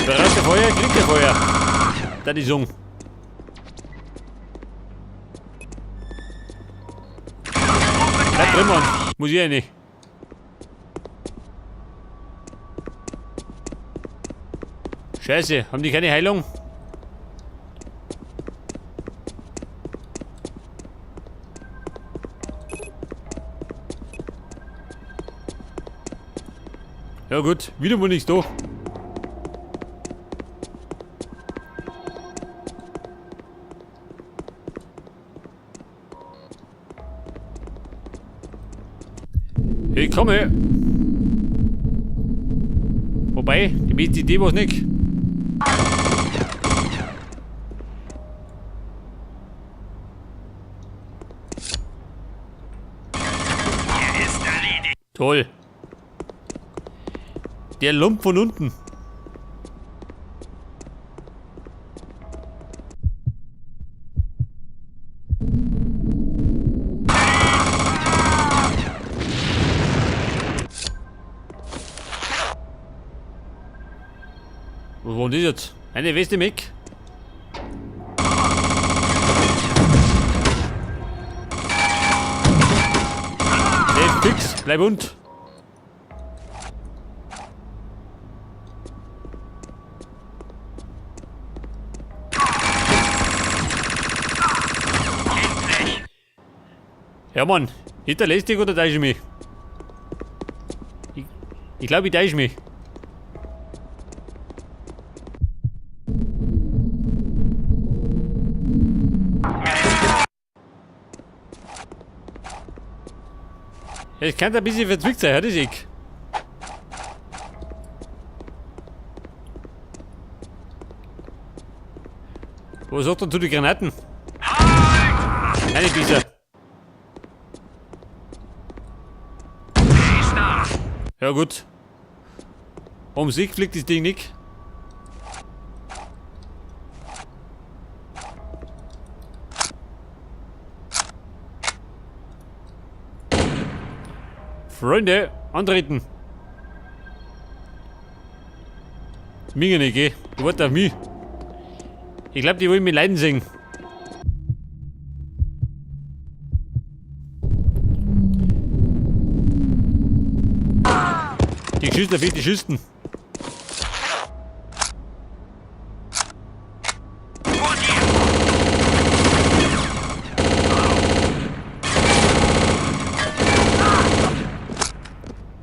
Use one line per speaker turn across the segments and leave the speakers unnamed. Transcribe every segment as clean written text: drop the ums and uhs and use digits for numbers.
Bereit der Feuer, kriegt der Feuer. Da die Song. Bleib drin, Mann. Muss ich ja nicht. Scheiße, haben die keine Heilung? Ja gut, wieder mal nichts da. Ich komme. Wobei, die beste Idee war es nicht. Toll. Der Lump von unten. Was war denn das jetzt? Eine Weste weg. Hey, fix, bleib und. Ja Mann, hinterlässt dich oder täusche ich mich? Ich glaube, ich täusche mich. Es kann ein bisschen verzwickt sein, hört das ich. Was sagt er zu den Granaten? Eine Bisser. Ja gut. Um sich fliegt das Ding nicht. Freunde, antreten. Das Minge nicht, geh. Die warten auf mich. Ich glaube, die wollen mich leiden sehen. Die Geschüster, fehlt die Schüsten.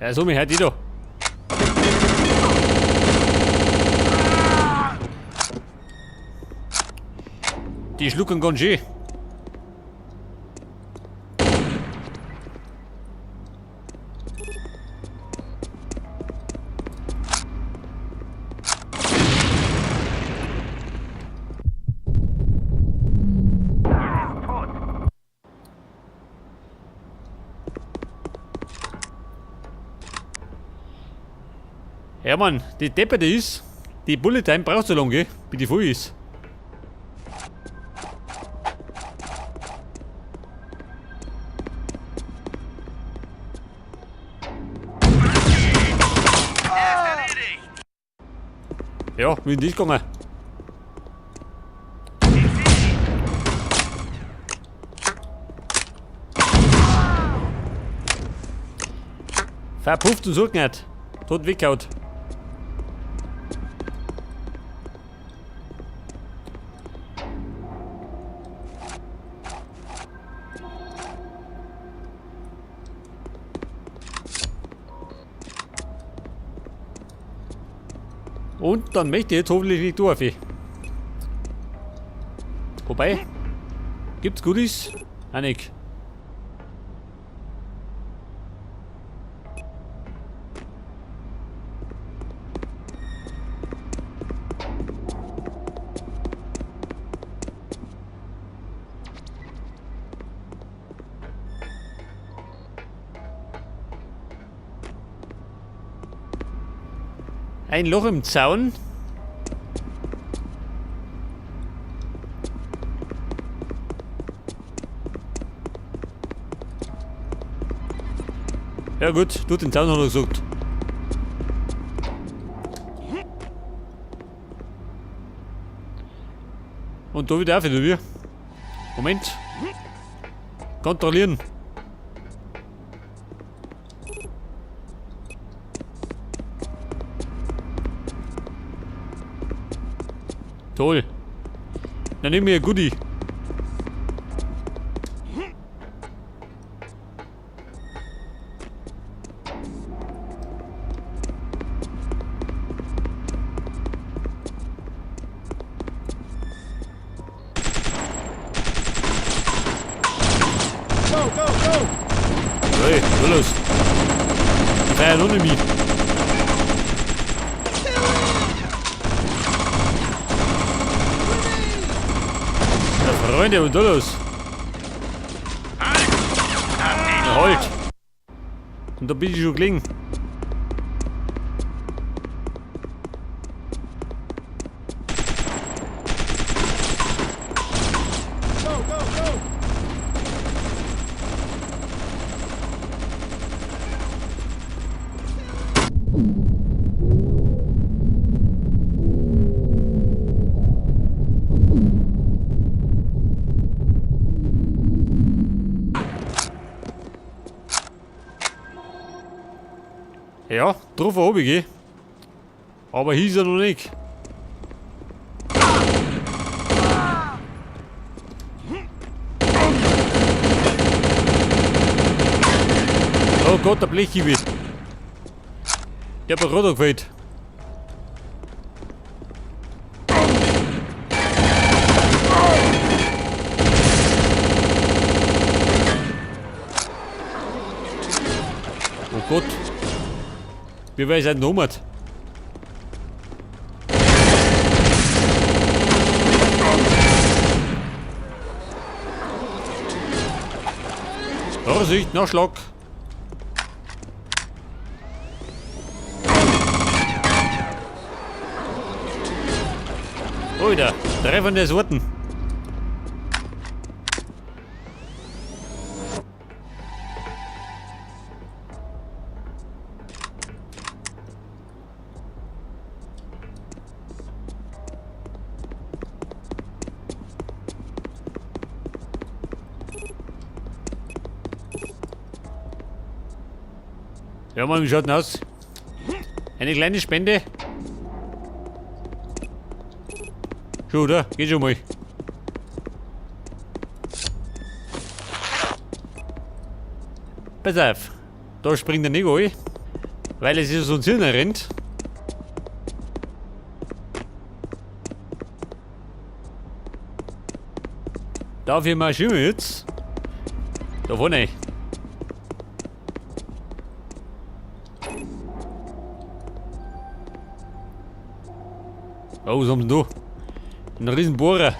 Ja, so, mich hört die da. Die schlucken ganz schön. Ja Mann, die Depperte ist, die Bullet Time braucht so lange, bis die voll ist. Ja, wie ist das gegangen? Verpufft und so nicht. Tot weggehaut. Und dann möchte ich jetzt hoffentlich nicht durch. Wobei, gibt's Goodies? Auch nicht. Ein Loch im Zaun. Ja gut, tut den Zaun, hat er gesagt. Und da wieder auch wieder wir. Moment. Kontrollieren. Toll. Dann nehmen wir ein Goodie. Hey, was los? Die feiern ohne mich. Ja, Freunde, und da los? Ja, halt! Und da bin ich schon gelegen. Ja, drauf oben gehen. Aber hier ist er noch nicht. Oh Gott, der Blechkiwi. Der hat mir gerade gefällt. Oh Gott. Wie wäre es ein Nomad? Vorsicht, Nachschlag! Alter, treffende Sorten! Ja, Mann, wie schaut denn aus? Eine kleine Spende? Schon, oder? Geht schon mal. Pass auf. Da springt der nicht an, weil es ist uns Hirn rennt. Dafür marschieren wir jetzt. Da vorne. Oh, was haben sie da? Ein riesen Bohrer.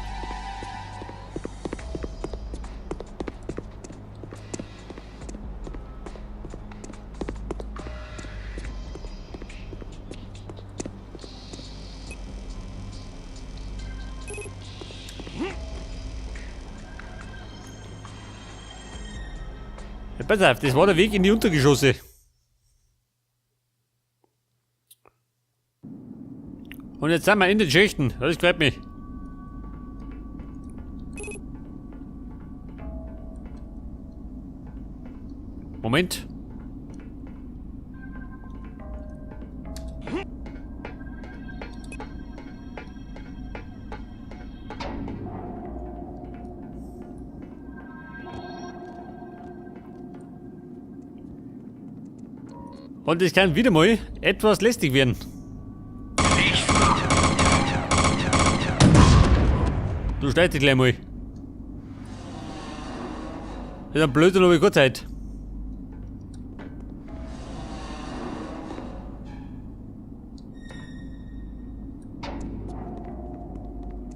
Ja, pass auf, das war der Weg in die Untergeschosse. Und jetzt sind wir in den Schächten. Das gefällt mir. Moment. Und es kann wieder mal etwas lästig werden. Du steigst dich gleich mal. Das ist ein Blödsinn, aber ich keine Zeit.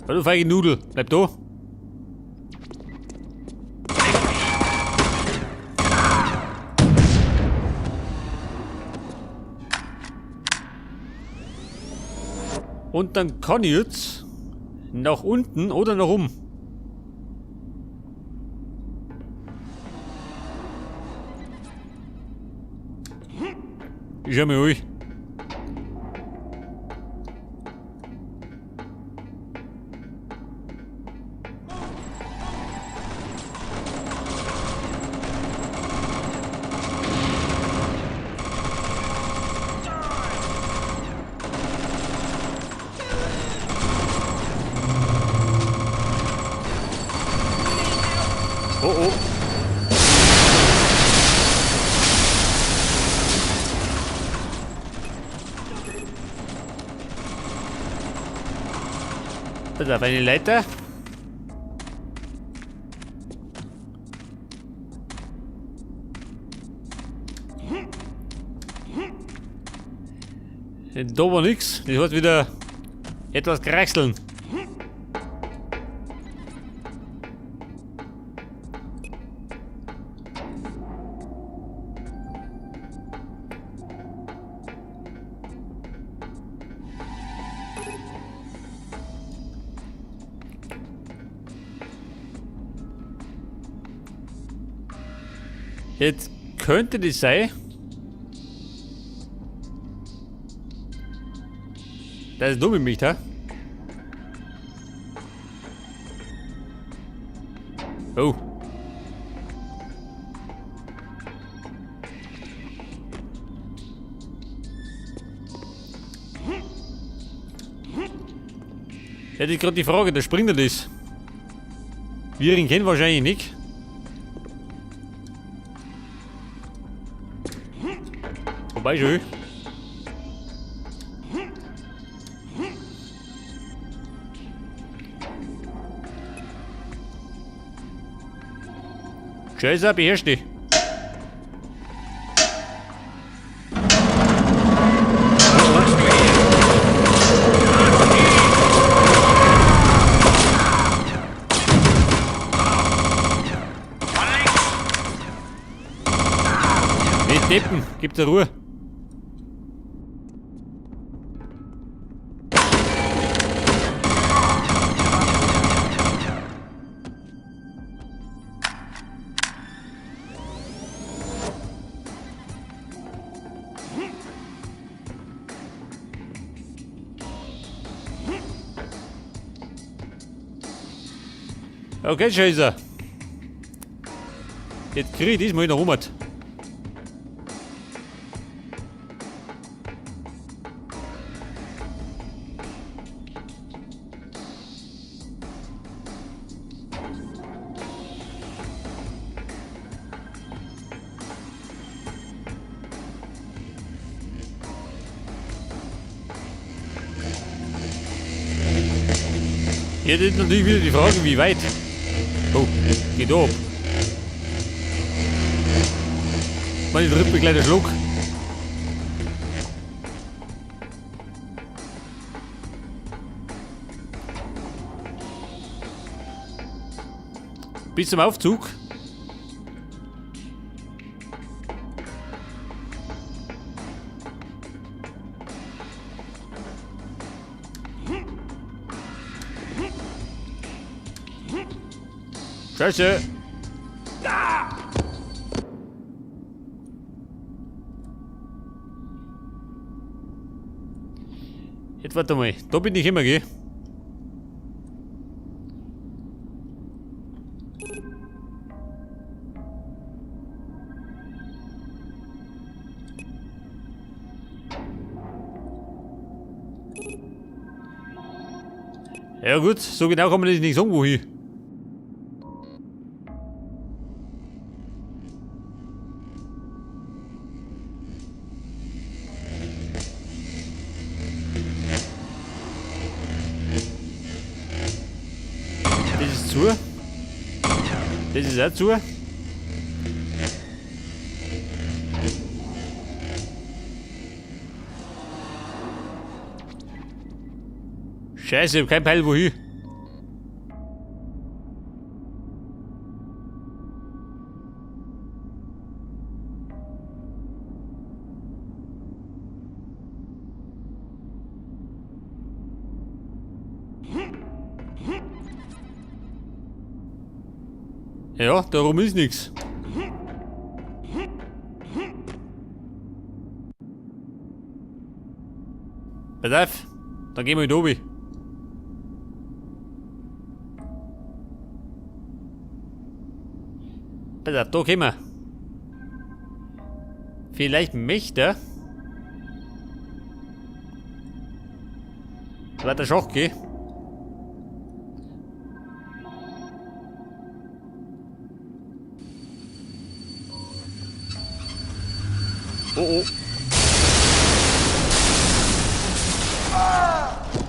Ja, du feige Nudel, bleib da. Und dann kann ich jetzt nach unten oder nach oben. Ich schau mir an. Pass auf, eine Leiter. Da war nix. Das hat wieder etwas kraxeln. Jetzt könnte das sein, das ist dumm mit mich, ha? Oh. Hätte ich gerade die Frage, der springt das. Wir ihn kennen wahrscheinlich nicht. Wobei schön. Scheiße, beherrsch dich. Nicht deppen, gib dir Ruhe. Okay, Scheiße. Jetzt krieg ich diesmal noch rum. Jetzt ist natürlich wieder die Frage, wie weit. Oh, geht ab. Meine dritte kleine Schluck. Bis zum Aufzug. Scheiße! Jetzt warte mal, da bin ich immer, gell? Ja gut, so genau kann man das nicht sagen, wohin. Das ist zu. Das ist auch zu. Scheiße, ich hab kein Peil wohin. Ja, darum ist nichts. Pass auf, dann gehen wir wieder oben. Pass auf, da können wir. Vielleicht möchte weiter Schach gehen. Oh oh.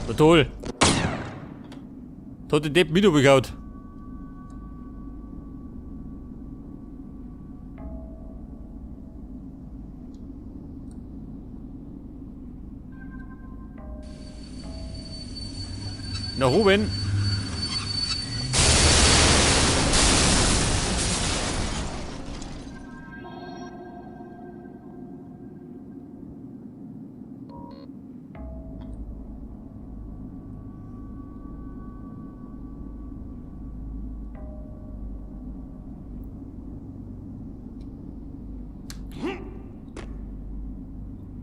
Na toll. Da hat die Depp mit abgehauen. Nach oben.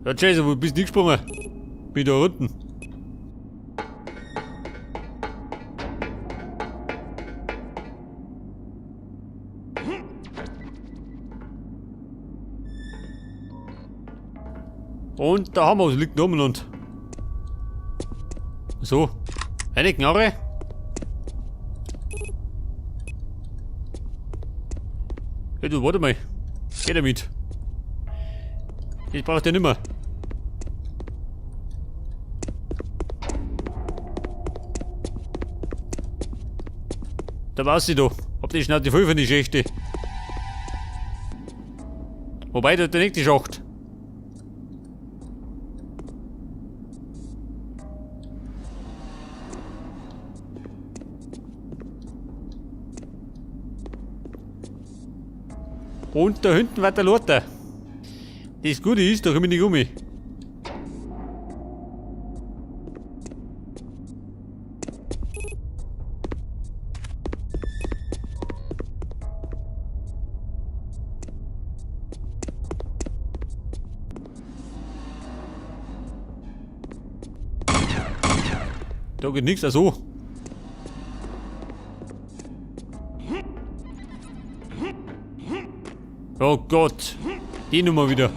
Ja, Scheiße, wo bist du gesprungen? Bin da unten. Und der Hammer liegt da oben und. So. Eine Knarre. Hey du, warte mal. Geh damit. Ich brauch den nimmer. Da war's sie da. Hab die Schnauze voll von die Schächte. Wobei, da hat der nächste Schacht. Und da hinten war der Lothar. Das Gute ist, da komm ich nicht um. Da geht nichts, also. Oh Gott, die Nummer wieder.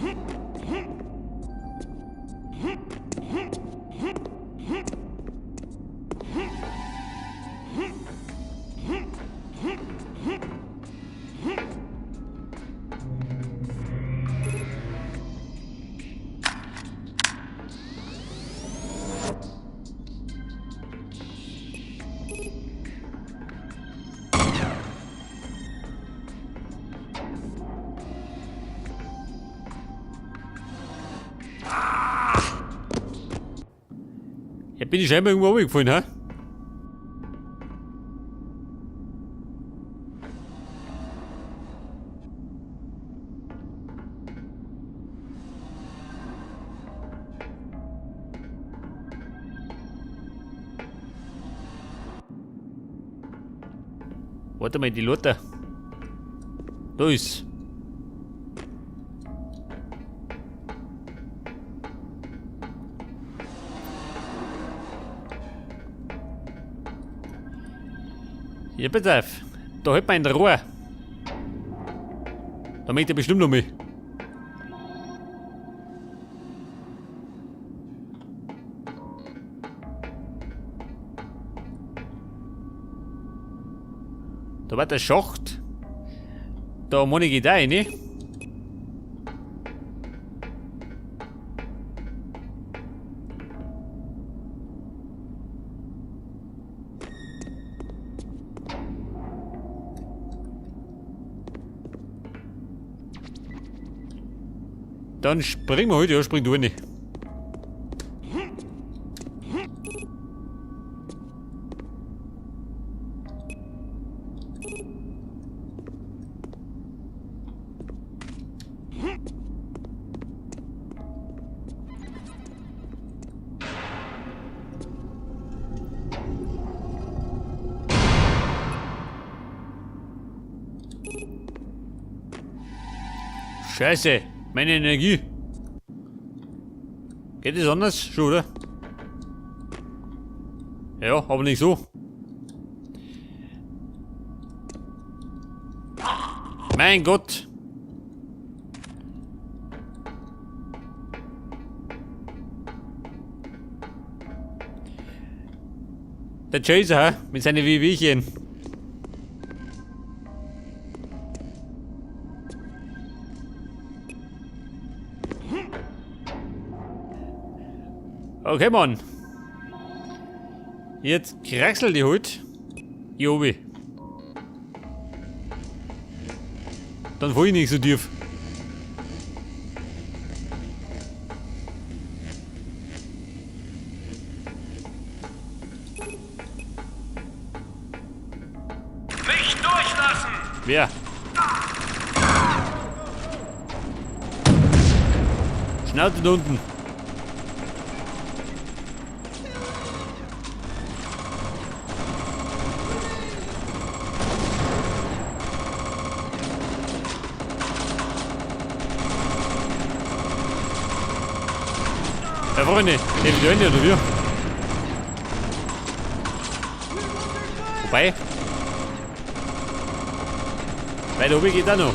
Jetzt bin ich scheinbar irgendwo runtergefallen, hä? Warte mal, die Lothar. Da ist. Ja, pass auf. Da hält man in der Ruhe. Da möchte er bestimmt noch mal. Da war der Schacht. Da muss ich da rein, ne? Dann springen wir halt, ja, spring du rein. Scheiße, meine Energie. Geht das anders? Schon, oder? Ja, aber nicht so. Mein Gott. Der Chaser, hä? Mit seinen Wehwehchen. Okay, Mann. Jetzt kraxelt die halt. Hier oben. Dann fall ich nicht so tief.
Nicht durchlassen!
Wer? Schnauze da unten. Ja, Freunde, nehmen die Hände oder wir? Wobei. Weiter oben geht auch noch.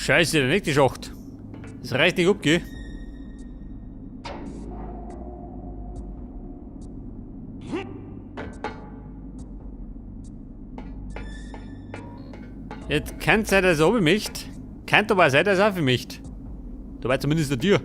Scheiße, der nächste Schacht. Das reicht nicht ab, gell? Jetzt kann es sein, dass er oben möchte. Kann aber auch sein, dass er auch für möchte. Da war zumindest eine Tür.